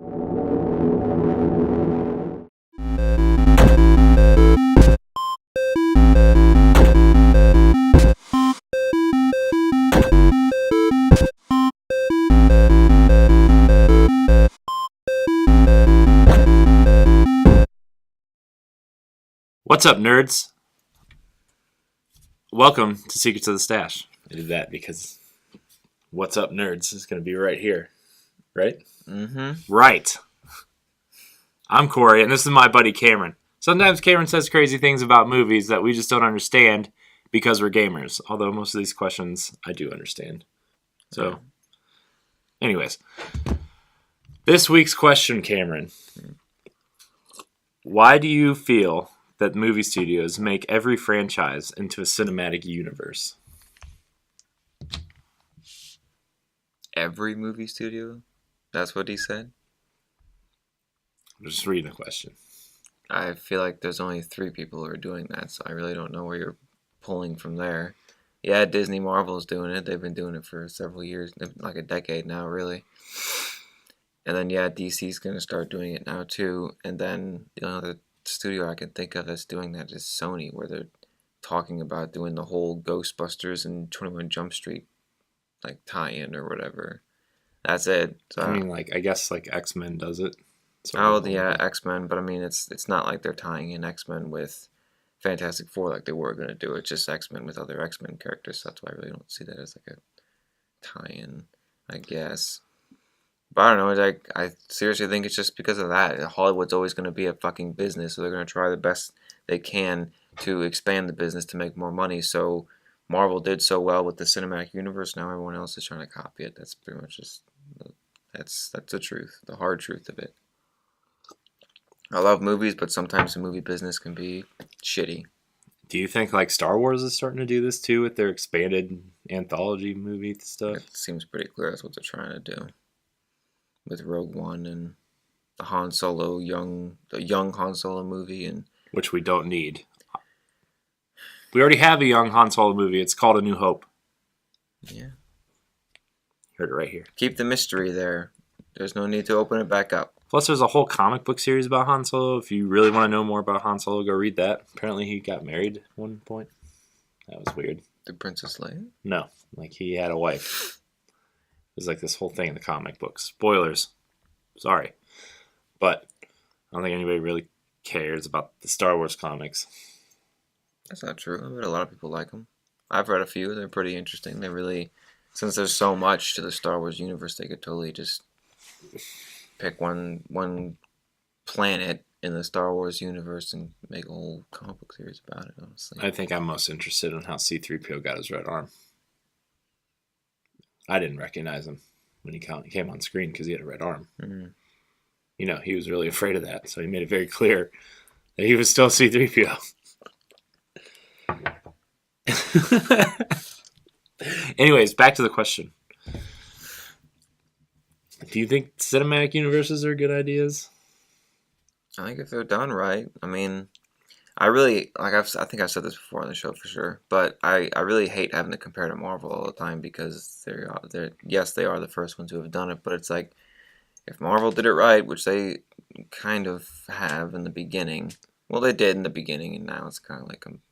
What's up, nerds? Welcome to Secrets of the Stache. I did that because what's up, nerds is going to be right here. Right? Mm-hmm. Right. I'm Corey, and this is my buddy Cameron. Sometimes Cameron says crazy things about movies that we just don't understand because we're gamers. Although most of these questions I do understand. So, anyways. This week's question, Cameron. Why do you feel that movie studios make every franchise into a cinematic universe? Every movie studio? That's what he said? I'm just reading the question. I feel like there's only 3 people who are doing that, so I really don't know where you're pulling from there. Yeah, Disney Marvel's doing it. They've been doing it for several years, like a decade now, really. And then, yeah, DC's going to start doing it now, too. And then, the studio I can think of that's doing that is Sony, where they're talking about doing the whole Ghostbusters and 21 Jump Street like tie-in or whatever. That's it. So, I mean, I guess X-Men does it. Yeah, X-Men, but I mean it's not like they're tying in X-Men with Fantastic Four like they were going to do. It's just X-Men with other X-Men characters. So that's why I really don't see that as like a tie-in, I guess. But I don't know, I seriously think it's just because of that. Hollywood's always going to be a fucking business, so they're going to try the best they can to expand the business to make more money. So Marvel did so well with the cinematic universe, now everyone else is trying to copy it. That's pretty much just, that's the truth, the hard truth of it. I love movies, but sometimes the movie business can be shitty. Do you think Star Wars is starting to do this too with their expanded anthology movie stuff? It seems pretty clear that's what they're trying to do. With Rogue One and the Han Solo the young Han Solo movie, and which we don't need. We already have a young Han Solo movie. It's called A New Hope. Yeah. Heard it right here. Keep the mystery there. There's no need to open it back up. Plus, there's a whole comic book series about Han Solo. If you really want to know more about Han Solo, go read that. Apparently, he got married at one point. That was weird. The Princess Leia? No. He had a wife. There's this whole thing in the comic books. Spoilers. Sorry. But I don't think anybody really cares about the Star Wars comics. That's not true. I bet a lot of people like them. I've read a few. They're pretty interesting. They really, since there's so much to the Star Wars universe, they could totally just pick one planet in the Star Wars universe and make a whole comic book series about it, honestly. I think I'm most interested in how C-3PO got his red arm. I didn't recognize him when he came on screen because he had a red arm. Mm-hmm. He was really afraid of that, so he made it very clear that he was still C-3PO. Anyways, back to the question. Do you think cinematic universes are good ideas? I think if they're done right, I mean, I really, I think I've said this before on the show for sure, but I really hate having to compare to Marvel all the time because yes, they are the first ones who have done it, but it's like, if Marvel did it right, which they kind of have in the beginning, well, they did in the beginning, and now it's kind of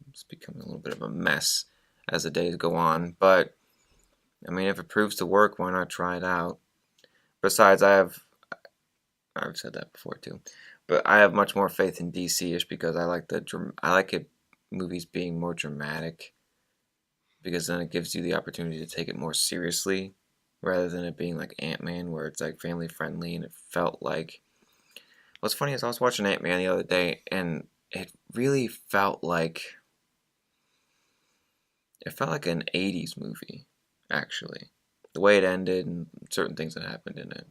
it's becoming a little bit of a mess as the days go on, but, I mean, if it proves to work, why not try it out? Besides, I've said that before too, but I have much more faith in DC-ish because I like movies being more dramatic, because then it gives you the opportunity to take it more seriously, rather than it being like Ant-Man, where it's family friendly, and it felt like. What's funny is I was watching Ant-Man the other day, and it really felt like an 80s movie, actually. The way it ended and certain things that happened in it.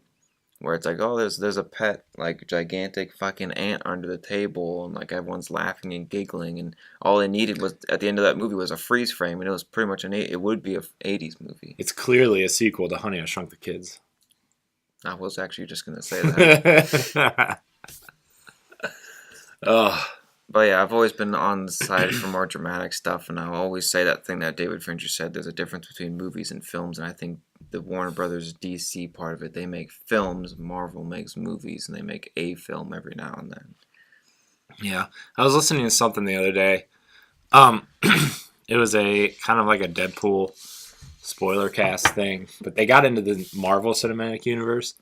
Where it's oh, there's a pet, gigantic fucking ant under the table, and everyone's laughing and giggling, and all they needed was, at the end of that movie, was a freeze frame, and it was pretty much it would be a 80s movie. It's clearly a sequel to Honey, I Shrunk the Kids. I was actually just going to say that. Oh. But yeah, I've always been on the side for more dramatic stuff, and I'll always say that thing that David Fincher said, there's a difference between movies and films, and I think the Warner Brothers DC part of it. They make films. Marvel makes movies, and they make a film every now and then. Yeah, I was listening to something the other day. It was a kind of like a Deadpool spoiler cast thing, but they got into the Marvel Cinematic Universe,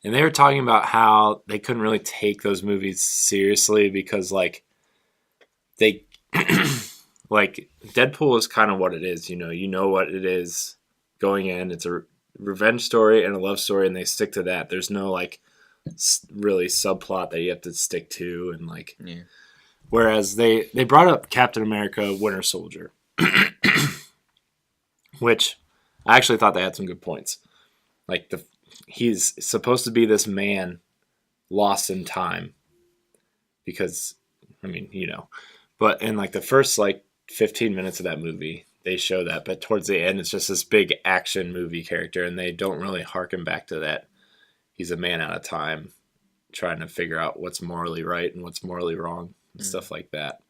and they were talking about how they couldn't really take those movies seriously because, like, they, like, Deadpool is kind of what it is. You know what it is going in. It's a revenge story and a love story, and they stick to that. There's no like really subplot that you have to stick to, and like. Yeah. Whereas they brought up Captain America Winter Soldier, which I actually thought they had some good points. Like he's supposed to be this man lost in time because, I mean, but in like the first like 15 minutes of that movie, they show that, but towards the end, it's just this big action movie character, and they don't really harken back to that. He's a man out of time trying to figure out what's morally right and what's morally wrong. Stuff like that.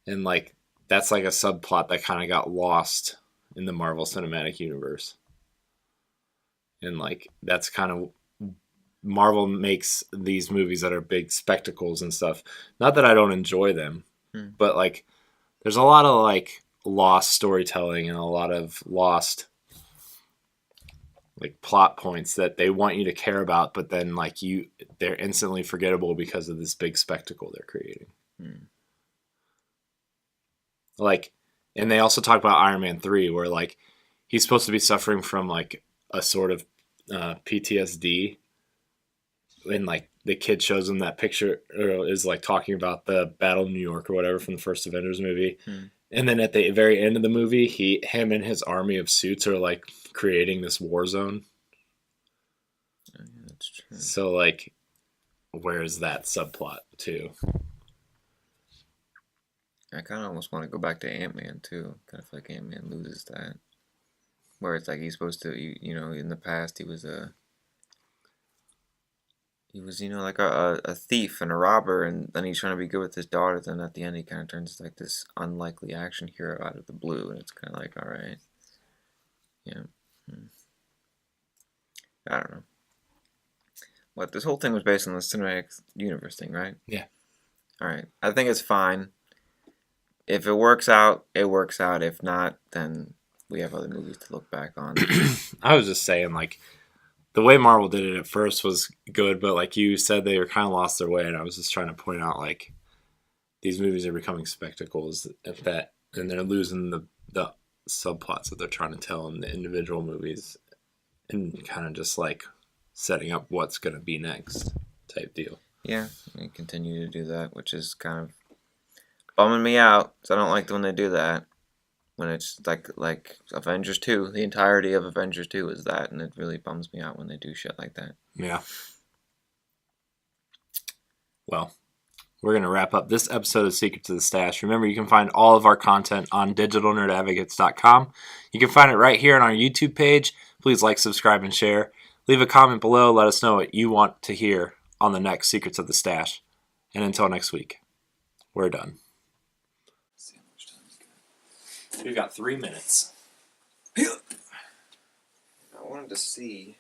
And like that's like a subplot that kind of got lost in the Marvel Cinematic Universe. And like that's kind of Marvel makes these movies that are big spectacles and stuff. Not that I don't enjoy them, but like there's a lot of like lost storytelling and a lot of lost like plot points that they want you to care about, but then like they're instantly forgettable because of this big spectacle they're creating. Like, and they also talk about Iron Man 3, where like he's supposed to be suffering from like a sort of PTSD, and like the kid shows him that picture, or is like talking about the Battle of New York or whatever from the first Avengers movie. And then at the very end of the movie, him and his army of suits are like creating this war zone. Yeah, that's true. So like, where's that subplot too? I kind of almost want to go back to Ant-Man too. Kind of feel like Ant-Man loses that, where it's like he's supposed to, in the past he was like a thief and a robber, and then he's trying to be good with his daughter. Then at the end he kind of turns like this unlikely action hero out of the blue, and it's kind of like, all right, yeah, I don't know. What this whole thing was based on the cinematic universe thing, right? Yeah. All right, I think it's fine. If it works out, it works out. If not, then we have other movies to look back on. I was just saying, like, the way Marvel did it at first was good, but like you said, they were kind of lost their way, and I was just trying to point out, like, these movies are becoming spectacles and they're losing the subplots that they're trying to tell in the individual movies, and kind of just, like, setting up what's going to be next type deal. Yeah, they continue to do that, which is kind of bumming me out, because I don't like when they do that. When it's like Avengers 2, the entirety of Avengers 2 is that, and it really bums me out when they do shit like that. Yeah. Well, we're going to wrap up this episode of Secrets of the Stache. Remember, you can find all of our content on digitalnerdadvocates.com. You can find it right here on our YouTube page. Please like, subscribe, and share. Leave a comment below. Let us know what you want to hear on the next Secrets of the Stache. And until next week, we're done. We've got 3 minutes. I wanted to see